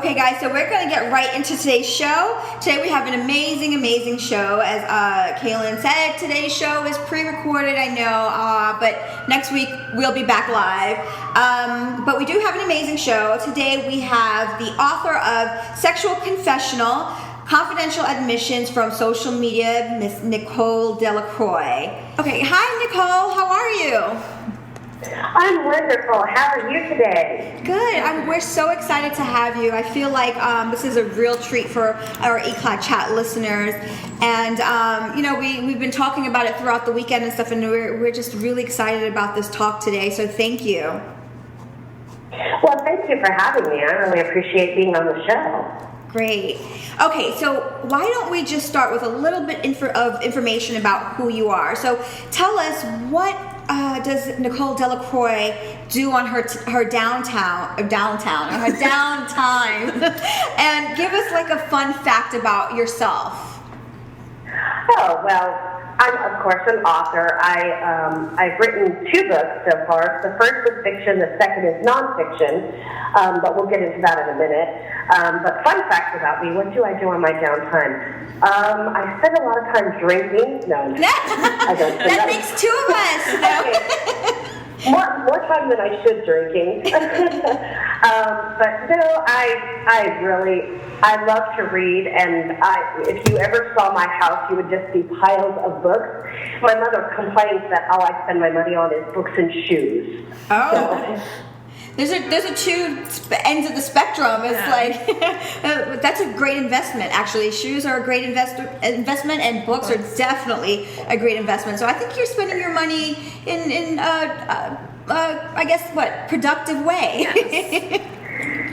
Okay, guys, so we're going to get right into today's show. Today we have an amazing, amazing show. As Kaylin said, today's show is pre-recorded, I know, but next week we'll be back live. But we do have an amazing show. Today we have the author of Sexual Confessional, Confidential Admissions from Social Media, Miss Nicole Delacroix. Okay, hi Nicole, how are you? I'm wonderful. How are you today? Good. We're so excited to have you. I feel like this is a real treat for our Y-Clad chat listeners. And, we've been talking about it throughout the weekend and stuff, and we're just really excited about this talk today. So thank you. Well, thank you for having me. I really appreciate being on the show. Great. Okay, so why don't we just start with a little bit of information about who you are. So tell us, what does Nicole Delacroix do on her downtime, or her downtime? And give us like a fun fact about yourself. Oh, well, I'm, of course, an author. I've written 2 books so far. The first is fiction, the second is nonfiction, but we'll get into that in a minute. But fun facts about me, what do I do on my downtime? I spend a lot of time drinking. No, I don't. That makes 2 of us. Okay. More time than I should drinking. But no, I love to read, and if you ever saw my house, you would just see piles of books. My mother complains that all I spend my money on is books and shoes. Oh. So, There's a 2 ends of the spectrum. It's like that's a great investment. Actually, shoes are a great investment, and books are definitely a great investment. So I think you're spending your money in I guess productive way. Yes.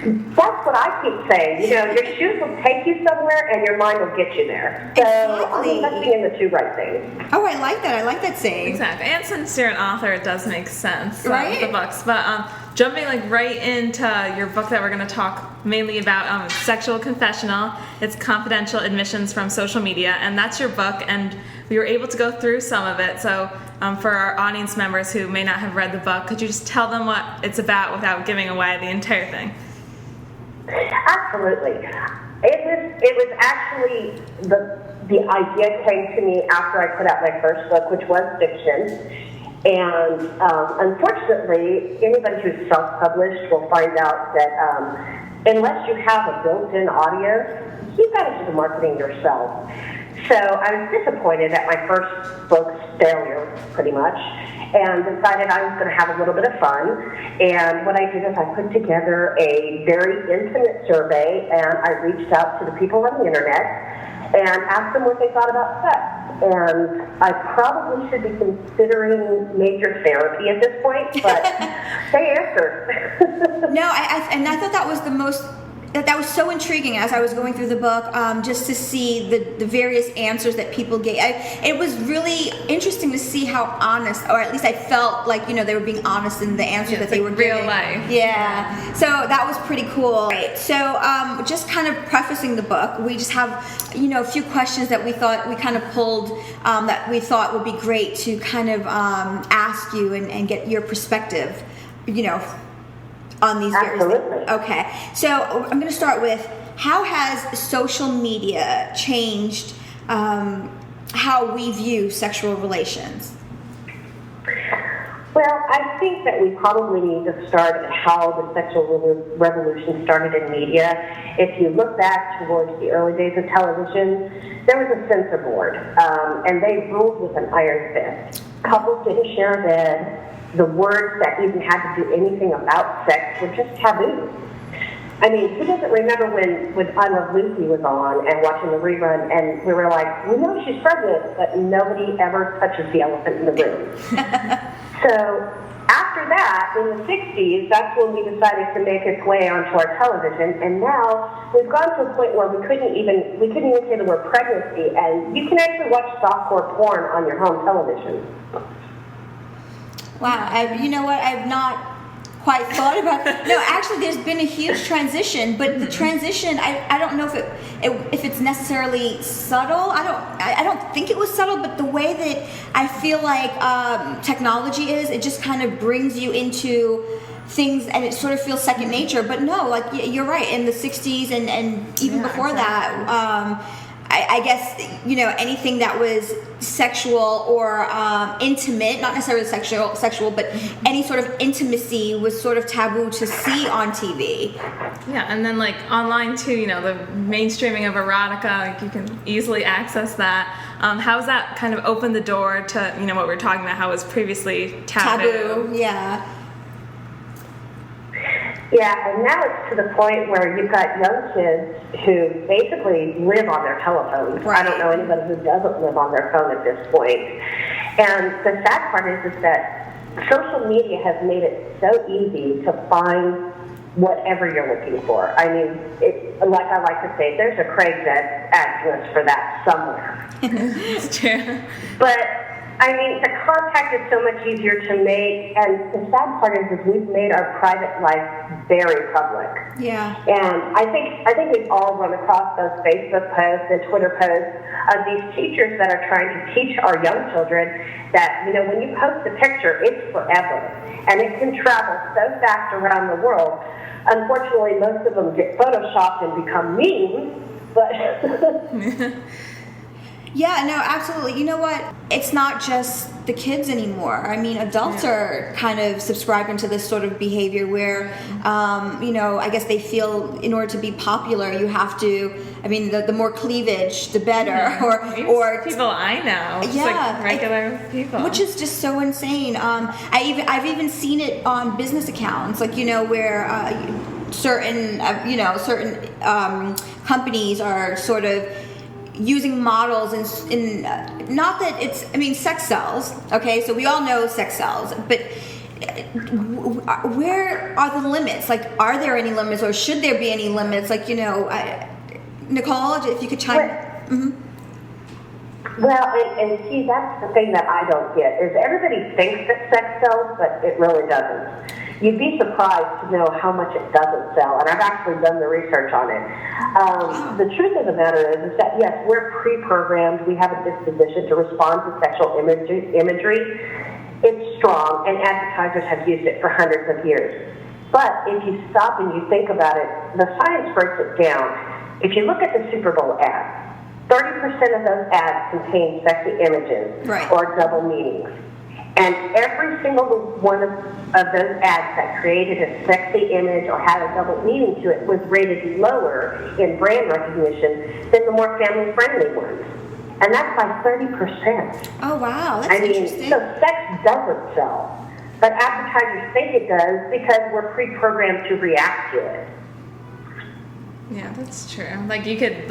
That's what I keep saying. You know, your shoes will take you somewhere, and your mind will get you there. So exactly. I'm investing in the 2 right things. Oh, I like that. I like that saying. Exactly. And since you're an author, it does make sense. Right? The books. But jumping right into your book that we're going to talk mainly about, Sexual Confessional. It's Confidential Admissions from Social Media, and that's your book. And we were able to go through some of it. So for our audience members who may not have read the book, could you just tell them what it's about without giving away the entire thing? Absolutely. It was actually the idea came to me after I put out my first book, which was fiction. And unfortunately, anybody who's self-published will find out that unless you have a built-in audience, you've got to do the marketing yourself. So I was disappointed at my first book's failure, pretty much, and decided I was going to have a little bit of fun. And what I did is I put together a very intimate survey, and I reached out to the people on the internet and asked them what they thought about sex. And I probably should be considering major therapy at this point, but they answered. No, I thought that was that was so intriguing as I was going through the book, just to see the various answers that people gave. It was really interesting to see how honest, or at least I felt like, they were being honest in the answer that they were giving. Real life. Yeah. So that was pretty cool. Right. So just kind of prefacing the book, we just have, a few questions that we thought we kind of pulled that we thought would be great to kind of ask you and get your perspective, on these various things. Okay, so I'm going to start with, how has social media changed how we view sexual relations? Well, I think that we probably need to start at how the sexual revolution started in media. If you look back towards the early days of television, there was a censor board, and they ruled with an iron fist. Couples didn't share a bed. The words that even had to do anything about sex were just taboo. I mean, who doesn't remember when I Love Lucy was on and watching the rerun, and we were like, we know she's pregnant, but nobody ever touches the elephant in the room. So after that, in the 60s, that's when we decided to make its way onto our television, and now we've gone to a point where we couldn't even say the word pregnancy, and you can actually watch softcore porn on your home television. Wow, you know what? I've not quite thought about. No, actually, there's been a huge transition, but the transition, I don't know if it's necessarily subtle. I don't think it was subtle, but the way that I feel like technology is, it just kind of brings you into things, and it sort of feels second nature. But no, like you're right. In the '60s and even before that, I guess anything that was sexual or intimate, not necessarily sexual, but any sort of intimacy was sort of taboo to see on TV. Yeah, and then like online too, the mainstreaming of erotica, like you can easily access that. How's that kind of opened the door to what we were talking about, how it was previously taboo? Yeah. Yeah, and now it's to the point where you've got young kids who basically live on their telephones. Right. I don't know anybody who doesn't live on their phone at this point. And the sad part is that social media has made it so easy to find whatever you're looking for. I mean, like I like to say, there's a Craigslist address for that somewhere. It's true. But I mean, the contact is so much easier to make, and the sad part is we've made our private life very public. Yeah. And I think we've all run across those Facebook posts and Twitter posts of these teachers that are trying to teach our young children that, when you post a picture, it's forever. And it can travel so fast around the world. Unfortunately, most of them get photoshopped and become memes, but... Yeah, no, absolutely. You know what? It's not just the kids anymore. I mean, adults are kind of subscribing to this sort of behavior where, I guess they feel in order to be popular, you have to, the more cleavage, the better. Or people I know, just like regular people. Which is just so insane. I've even seen it on business accounts, like, where certain companies are sort of using models in not that it's, sex sells, okay, so we all know sex sells, but where are the limits? Like, are there any limits, or should there be any limits? Like, Nicole, if you could chime in. Well, and see, that's the thing that I don't get, is everybody thinks that sex sells, but it really doesn't. You'd be surprised to know how much it doesn't sell, and I've actually done the research on it. The truth of the matter is that, yes, we're pre-programmed. We have a disposition to respond to sexual imagery. It's strong, and advertisers have used it for hundreds of years. But if you stop and you think about it, the science breaks it down. If you look at the Super Bowl ads, 30% of those ads contain sexy images or double meanings. And every single one of those ads that created a sexy image or had a double meaning to it was rated lower in brand recognition than the more family-friendly ones. And that's by 30%. Oh, wow. That's interesting. So sex doesn't sell. But advertisers think it does because we're pre-programmed to react to it. Yeah, that's true. Like, you could,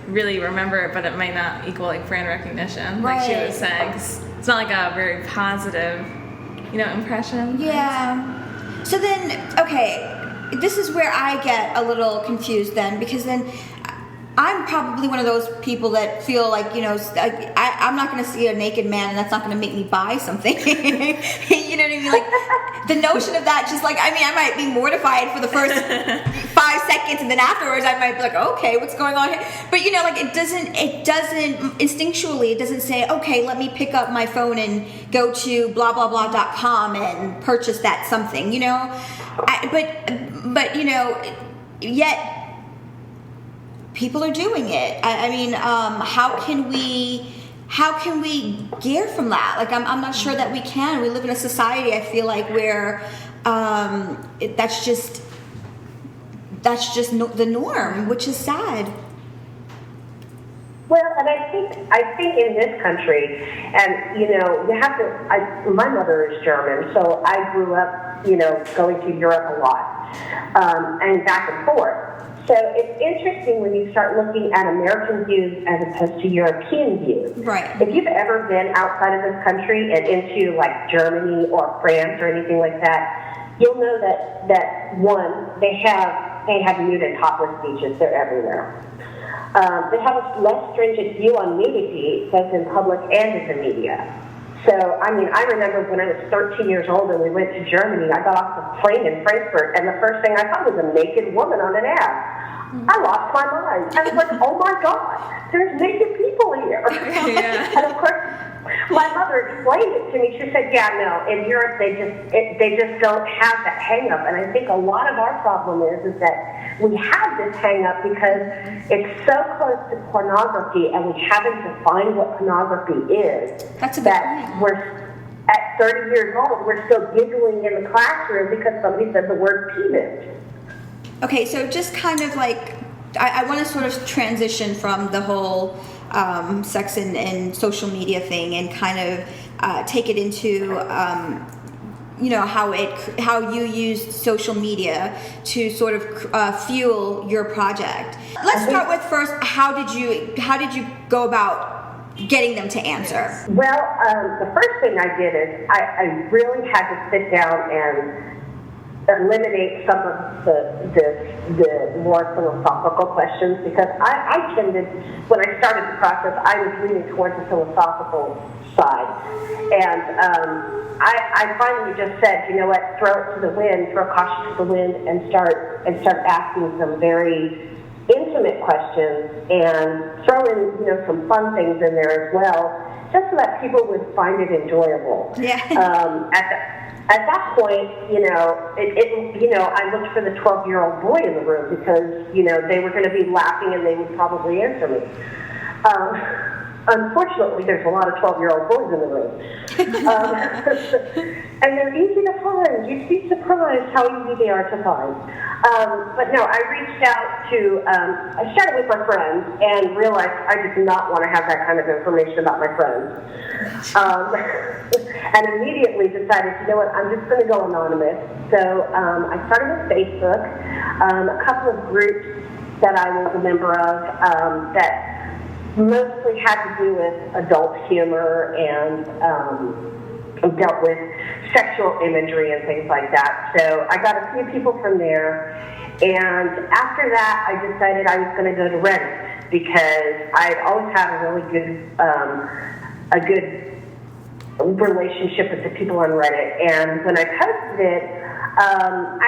really remember it, but it might not equal, brand recognition, like she was saying. It's not, a very positive, impression. Yeah. So then, okay, this is where I get a little confused then, because then I'm probably one of those people that feel like, I'm not going to see a naked man and that's not going to make me buy something. You know what I mean? Like, the notion of that, just I might be mortified for the first 5 seconds, and then afterwards I might be like, okay, what's going on here? But, it doesn't, instinctually, it doesn't say, okay, let me pick up my phone and go to blah, blah, blah.com and purchase that something, but yet, people are doing it. How can we gear from that? I'm not sure that we can. We live in a society, I feel like, where that's just the norm, which is sad. Well, and I think in this country, and you have to. My mother is German, so I grew up, going to Europe a lot, and back and forth. So it's interesting when you start looking at American views as opposed to European views. Right. If you've ever been outside of this country and into Germany or France or anything like that, you'll know that one, they have nude and topless beaches. They're everywhere. They have a less stringent view on nudity, both in public and in the media. So, I remember when I was 13 years old and we went to Germany, I got off the plane in Frankfurt, and the first thing I saw was a naked woman on an ad. I lost my mind. I was like, oh my God, there's naked people here. Yeah. And of course, My mother explained it to me. She said, "Yeah, no, in Europe they just don't have that hang up." And I think a lot of our problem is that we have this hang up because it's so close to pornography, and we haven't defined what pornography is. That's a good point. We're at 30 years old, we're still giggling in the classroom because somebody said the word penis. Okay, so just kind of like, I want to sort of transition from the whole sex and social media thing and kind of take it into how you used social media to sort of fuel your project. Let's start with first, how did you go about getting them to answer? Well, the first thing I did is I really had to sit down and eliminate some of the more philosophical questions, because I tended, when I started the process, I was leaning towards the philosophical side. And I finally just said, you know what, throw it to the wind, throw caution to the wind, and start asking some very intimate questions, and throw in some fun things in there as well, just so that people would find it enjoyable. Yeah. At that point, I looked for the 12-year-old boy in the room, because they were going to be laughing and they would probably answer me. Unfortunately, there's a lot of 12-year-old boys in the room. And they're easy to find. You'd be surprised how easy they are to find. But no, I reached out to, I started with my friends and realized I did not want to have that kind of information about my friends. And immediately decided, you know what, I'm just going to go anonymous. So I started with Facebook, a couple of groups that I was a member of that mostly had to do with adult humor and dealt with sexual imagery and things like that. So I got a few people from there, and after that I decided I was going to go to Reddit, because I'd always had a really good relationship with the people on Reddit. And when I posted it, I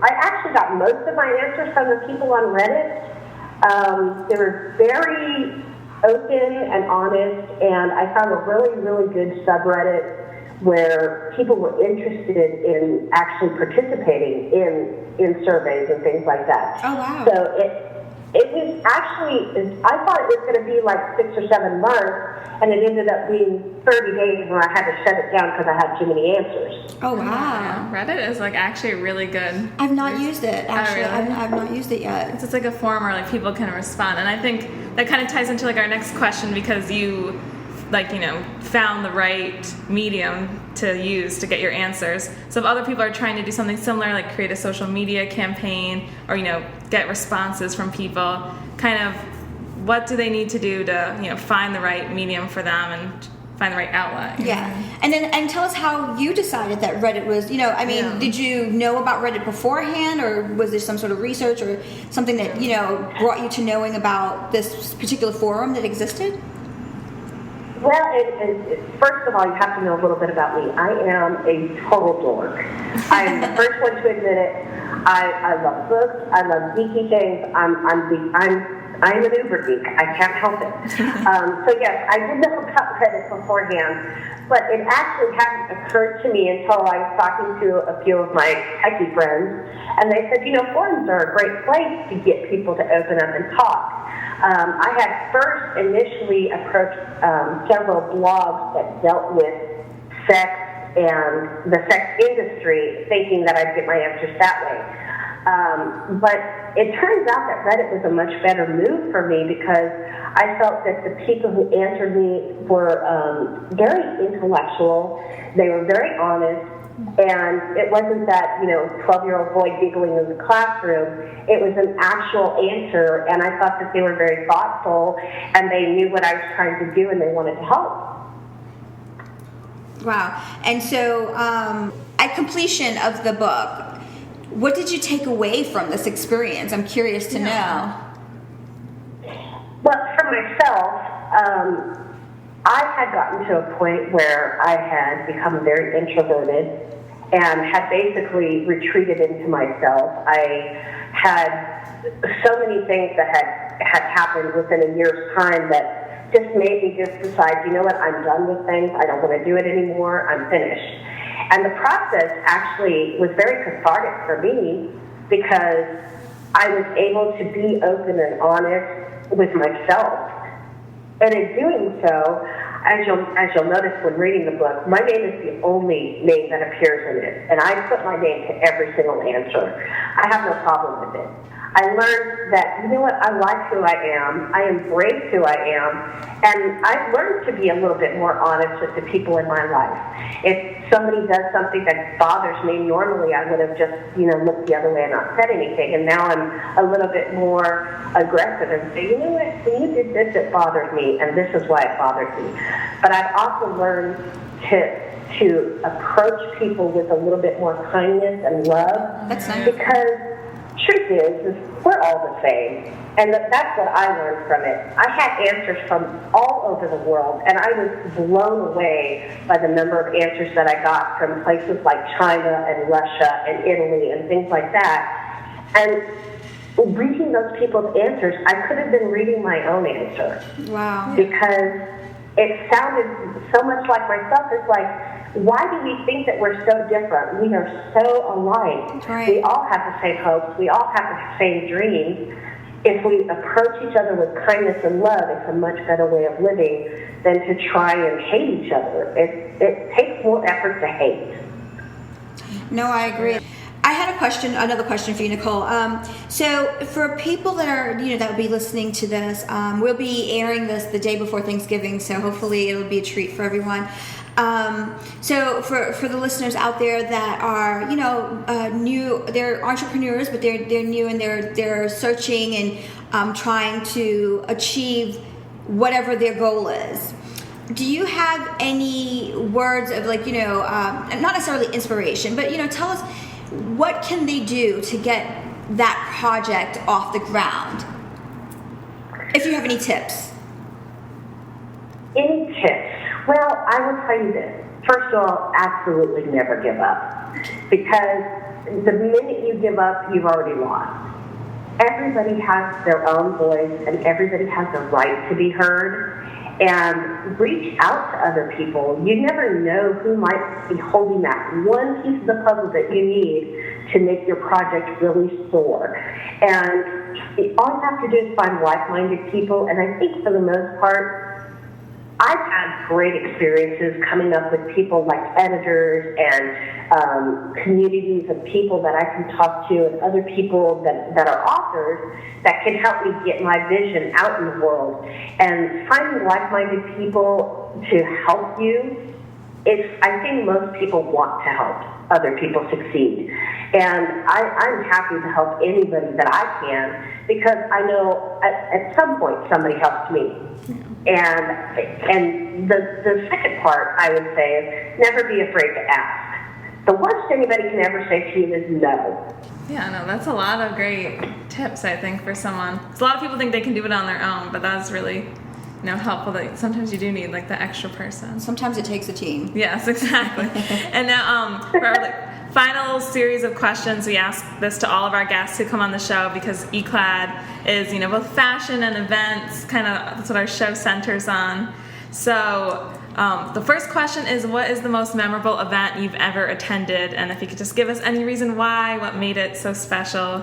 actually got most of my answers from the people on Reddit. They were very open and honest, and I found a really, really good subreddit where people were interested in actually participating in surveys and things like that. Oh, wow. So it was actually, I thought it was going to be like 6 or 7 months, and it ended up being 30 days where I had to shut it down because I had too many answers. Oh, wow. Yeah, Reddit is like actually really good. I've not used it, actually. Oh, really? I've not used it yet. It's like a forum where like people can respond, and I think that kind of ties into like our next question, because you found the right medium to use to get your answers. So if other people are trying to do something similar, like create a social media campaign or get responses from people, kind of what do they need to do to find the right medium for them and find the right outlet? Yeah. And tell us how you decided that Reddit was, did you know about Reddit beforehand, or was there some sort of research or something that, brought you to knowing about this particular forum that existed? Well, first of all, you have to know a little bit about me. I am a total dork. I'm the first one to admit it. I love books. I love geeky things. I'm an uber geek. I can't help it. So yes, I did know about Reddit beforehand, but it actually hadn't occurred to me until I was talking to a few of my techie friends, and they said, forums are a great place to get people to open up and talk. I had first initially approached several blogs that dealt with sex and the sex industry, thinking that I'd get my answers that way. But it turns out that Reddit was a much better move for me, because I felt that the people who answered me were very intellectual. They were very honest. And it wasn't that, 12-year-old boy giggling in the classroom. It was an actual answer, and I thought that they were very thoughtful, and they knew what I was trying to do, and they wanted to help. Wow. And so, at completion of the book, what did you take away from this experience? I'm curious to know. Well, for myself, I had gotten to a point where I had become very introverted and had basically retreated into myself. I had so many things that had happened within a year's time that just made me just decide, you know what, I'm done with things. I don't want to do it anymore. I'm finished. And the process actually was very cathartic for me because I was able to be open and honest with myself. And in doing so, as you'll notice when reading the book, my name is the only name that appears in it. And I put my name to every single answer. I have no problem with it. I learned that, you know what, I like who I am. I embrace who I am. And I've learned to be a little bit more honest with the people in my life. If somebody does something that bothers me, normally I would have just, looked the other way and not said anything. And now I'm a little bit more aggressive and say, you know what, when you did this, it bothered me, and this is why it bothered me. But I've also learned to approach people with a little bit more kindness and love. That's nice. Because truth is we're all the same. And that's what I learned from it. I had answers from all over the world, and I was blown away by the number of answers that I got from places like China and Russia and Italy and things like that. And reading those people's answers, I could have been reading my own answer. Wow. Because it sounded so much like myself. It's like, why do we think that we're so different? We are so alike. Right. We all have the same hopes. We all have the same dreams. If we approach each other with kindness and love, it's a much better way of living than to try and hate each other. It takes more effort to hate. No, I agree. I had another question for you, Nicole. So for people that are, that will be listening to this, we'll be airing this the day before Thanksgiving, so hopefully it'll be a treat for everyone. So for the listeners out there that are, new, they're entrepreneurs, but they're new and they're searching and trying to achieve whatever their goal is. Do you have any words of not necessarily inspiration, but tell us, what can they do to get that project off the ground? If you have any tips. Any tips? Well, I will tell you this. First of all, absolutely never give up. Because the minute you give up, you've already lost. Everybody has their own voice, and everybody has the right to be heard. And reach out to other people. You never know who might be holding that one piece of the puzzle that you need to make your project really soar. And all you have to do is find like-minded people. And I think for the most part, I've had great experiences coming up with people like editors and communities of people that I can talk to, and other people that are authors that can help me get my vision out in the world. And finding like-minded people to help you, I think most people want to help other people succeed. And I'm happy to help anybody that I can, because I know at some point somebody helps me. And the second part, I would say, is never be afraid to ask. The worst anybody can ever say to you is no. Yeah, no, that's a lot of great tips, I think, for someone. 'Cause a lot of people think they can do it on their own, but that's really, helpful. That sometimes you do need the extra person. Sometimes it takes a team. Yes, exactly. And now, for our final series of questions, we ask this to all of our guests who come on the show, because Y-Clad is, both fashion and events. That's what our show centers on. So the first question is, what is the most memorable event you've ever attended? And if you could just give us any reason why, what made it so special?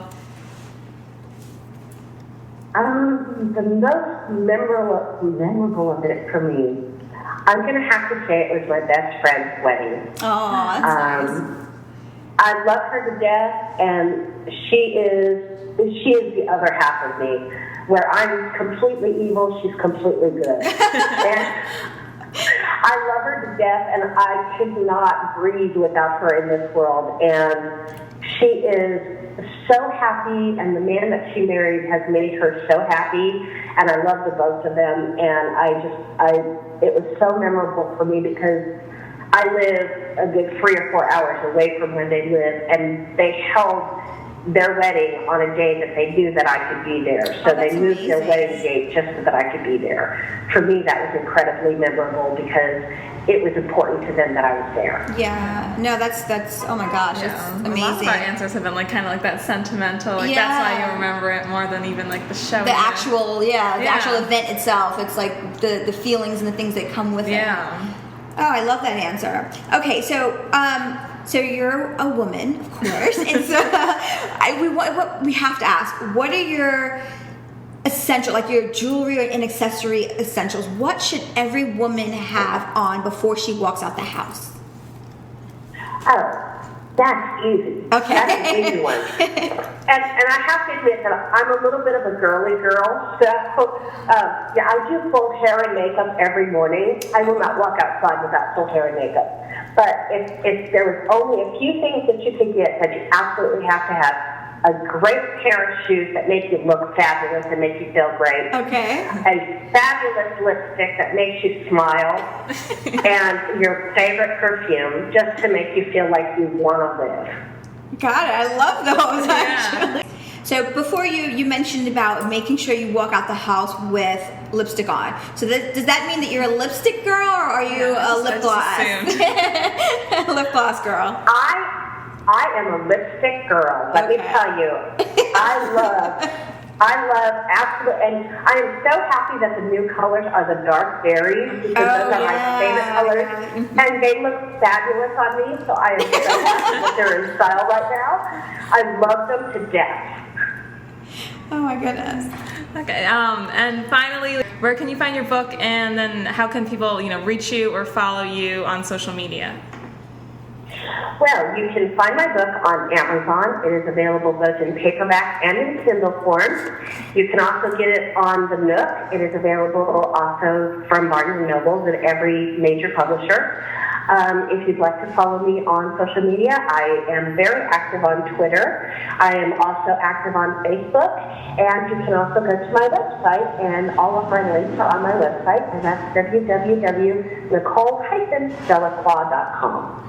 The most memorable event for me, I'm going to have to say it was my best friend's wedding. Oh, that's nice. I love her to death, and she is the other half of me, where I'm completely evil, she's completely good. And I love her to death, and I could not breathe without her in this world. And she is so happy, and the man that she married has made her so happy, and I love the both of them. And it was so memorable for me because I live a good 3 or 4 hours away from where they live, and they held their wedding on a day that they knew that I could be there. So they moved their wedding date just so that I could be there. For me, that was incredibly memorable because it was important to them that I was there. Yeah. No, that's oh my gosh, it's A lot of amazing. our answers have been like kind of like that sentimental, like that's why you remember it more than even like the show. The actual, the actual event itself. It's like the feelings and the things that come with it. Yeah. Oh, I love that answer. Okay, so you're a woman, of course, and so we have to ask, what are your essential, like your jewelry and accessory essentials? What should every woman have on before she walks out the house? Oh, that's easy. Okay. That's an easy one. And I have to admit that I'm a little bit of a girly girl, so yeah, I do full hair and makeup every morning. I will not walk outside without full hair and makeup. But if there was only a few things that you could get that you absolutely have to have, a great pair of shoes that make you look fabulous and make you feel great. Okay. A fabulous lipstick that makes you smile. And your favorite perfume just to make you feel like you want to live. God, I love those, actually. So before you mentioned about making sure you walk out the house with lipstick on. So does that mean that you're a lipstick girl, or are you a lip gloss? Lip gloss girl. I am a lipstick girl. Let me tell you, I love absolutely, and I am so happy that the new colors are the dark berries, because those are my favorite colors, and they look fabulous on me, so I am so happy that they're in style right now. I love them to death. Oh my goodness. Okay, and finally, where can you find your book, and then how can people, reach you or follow you on social media? Well, you can find my book on Amazon. It is available both in paperback and in Kindle form. You can also get it on the Nook. It is available also from Barnes & Noble and every major publisher. If you'd like to follow me on social media, I am very active on Twitter. I am also active on Facebook. And you can also go to my website, and all of my links are on my website, and that's www.nicole-delacroix.com.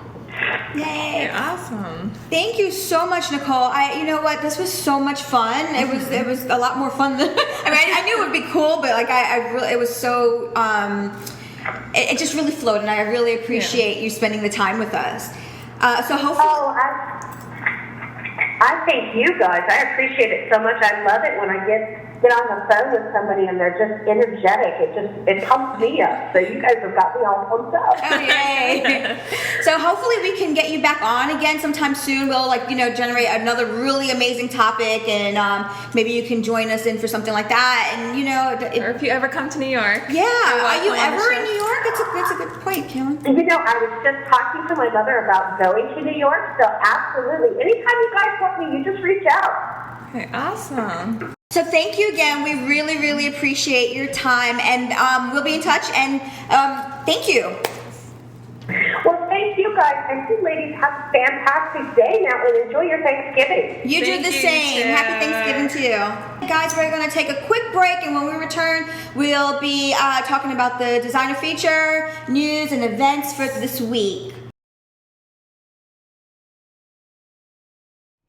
Yay! Awesome. Thank you so much, Nicole. You know what? This was so much fun. It was a lot more fun than I knew it would be cool, but like I really, it was so it just really flowed, and I really appreciate you spending the time with us. So hopefully. I thank you guys. I appreciate it so much. I love it when I get on the phone with somebody and they're just energetic. It pumps me up. So you guys have got me all pumped up. Oh, yay. So hopefully we can get you back on again sometime soon. We'll generate another really amazing topic, and maybe you can join us in for something like that. And or if you ever come to New York. Yeah. Are you ever in New York? That's a good point, Kim. I was just talking to my mother about going to New York. So absolutely, anytime you guys want me, you just reach out. Okay, awesome. So thank you again. We really, really appreciate your time, and we'll be in touch. And thank you. Well, thank you guys, and you ladies have a fantastic day now, and enjoy your Thanksgiving. You do the same. Too. Happy Thanksgiving to you. Guys, we're going to take a quick break, and when we return, we'll be talking about the designer feature, news, and events for this week.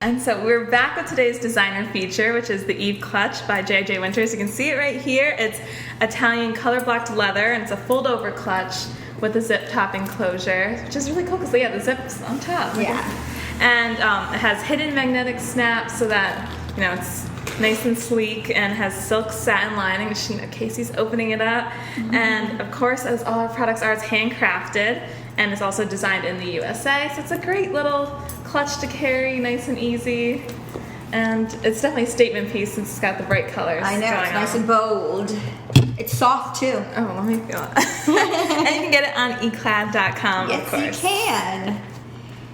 And so we're back with today's designer feature, which is the Eve Clutch by J.J. Winters. You can see it right here. It's Italian color-blocked leather, and it's a fold-over clutch with a zip-top enclosure, which is really cool because, the zip's on top. Yeah. And it has hidden magnetic snaps so that, it's nice and sleek, and has silk satin lining. Casey's opening it up. Mm-hmm. And, of course, as all our products are, it's handcrafted, and it's also designed in the USA. So it's a great little clutch to carry, nice and easy, and it's definitely a statement piece since it's got the bright colors. I know, it's nice and bold. It's soft too. Oh, let me feel it. And you can get it on Y-Clad.com. Yes, of course. you can.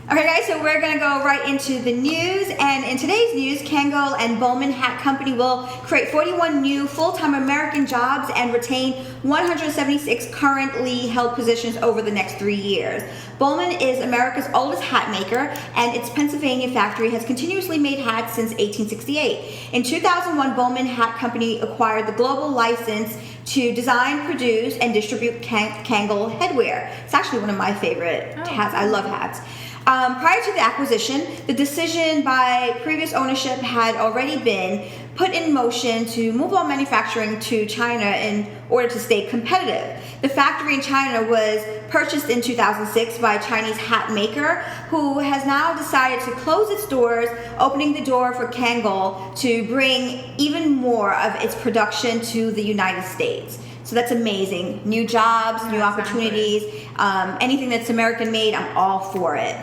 Okay, guys, so we're going to go right into the news. And in today's news, Kangol and Bowman Hat Company will create 41 new full-time American jobs and retain 176 currently held positions over the next 3 years. Bowman is America's oldest hat maker, and its Pennsylvania factory has continuously made hats since 1868. In 2001, Bowman Hat Company acquired the global license to design, produce, and distribute Kangol headwear. It's actually one of my favorite hats. I love hats. Prior to the acquisition, the decision by previous ownership had already been put in motion to move all manufacturing to China in order to stay competitive. The factory in China was purchased in 2006 by a Chinese hat maker who has now decided to close its doors, opening the door for Kangol to bring even more of its production to the United States. So that's amazing. New jobs, new opportunities, anything that's American made, I'm all for it.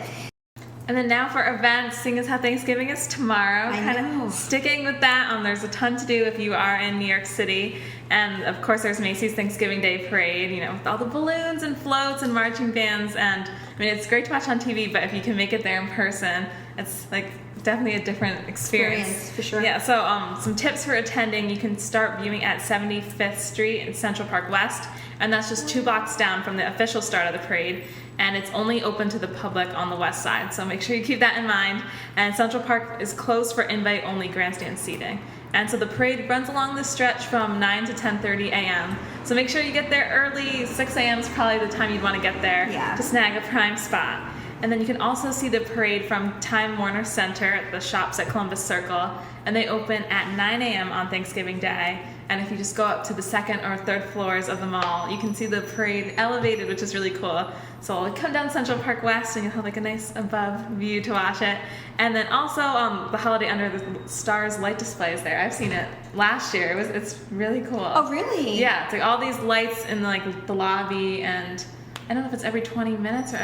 And then now for events, seeing as how Thanksgiving is tomorrow, kind of sticking with that. There's a ton to do if you are in New York City. And of course there's Macy's Thanksgiving Day Parade, with all the balloons and floats and marching bands. And I mean, it's great to watch on TV, but if you can make it there in person, it's like definitely a different experience. For sure. Yeah, so some tips for attending. You can start viewing at 75th Street in Central Park West, and that's just 2 blocks down from the official start of the parade, and it's only open to the public on the west side, so make sure you keep that in mind. And Central Park is closed for invite-only grandstand seating. And so the parade runs along this stretch from 9 to 10:30 a.m. So make sure you get there early. 6 a.m. is probably the time you'd want to get there to snag a prime spot. And then you can also see the parade from Time Warner Center at the shops at Columbus Circle, and they open at 9 a.m. on Thanksgiving Day. And if you just go up to the 2nd or 3rd floors of the mall, you can see the parade elevated, which is really cool. So I'll come down Central Park West and you'll have like a nice above view to watch it. And then also the Holiday Under the Stars light display is there. I've seen it last year. It's really cool. Oh, really? Yeah, it's like all these lights in like the lobby, and I don't know if it's every 20 minutes or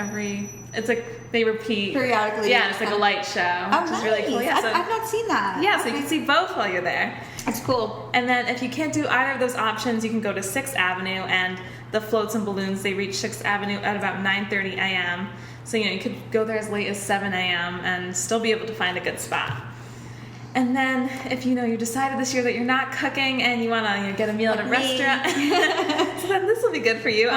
it's like they repeat periodically. Yeah, it's like a light show, which is really cool. Yeah, I've not seen that. Yeah, so you can see both while you're there. That's cool. And then if you can't do either of those options, you can go to 6th Avenue, and the floats and balloons, they reach 6th Avenue at about 9:30 a.m. So you could go there as late as 7 a.m. and still be able to find a good spot. And then if you decided this year that you're not cooking and you want to get a meal at a restaurant, so then this will be good for you.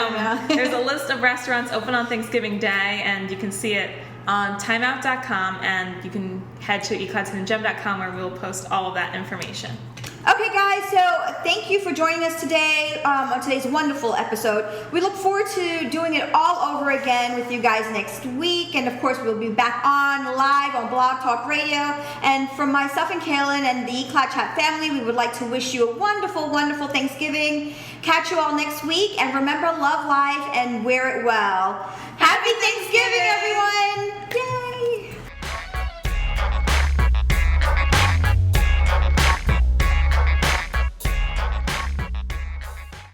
There's a list of restaurants open on Thanksgiving Day, and you can see it on timeout.com, and you can head to y-clad.com where we'll post all of that information. Okay, guys, so thank you for joining us today on today's wonderful episode. We look forward to doing it all over again with you guys next week. And, of course, we'll be back on live on Blog Talk Radio. And from myself and Kaylin and the Y-Clad Chat family, we would like to wish you a wonderful, wonderful Thanksgiving. Catch you all next week. And remember, love life and wear it well. Happy Thanksgiving, everyone! Yay!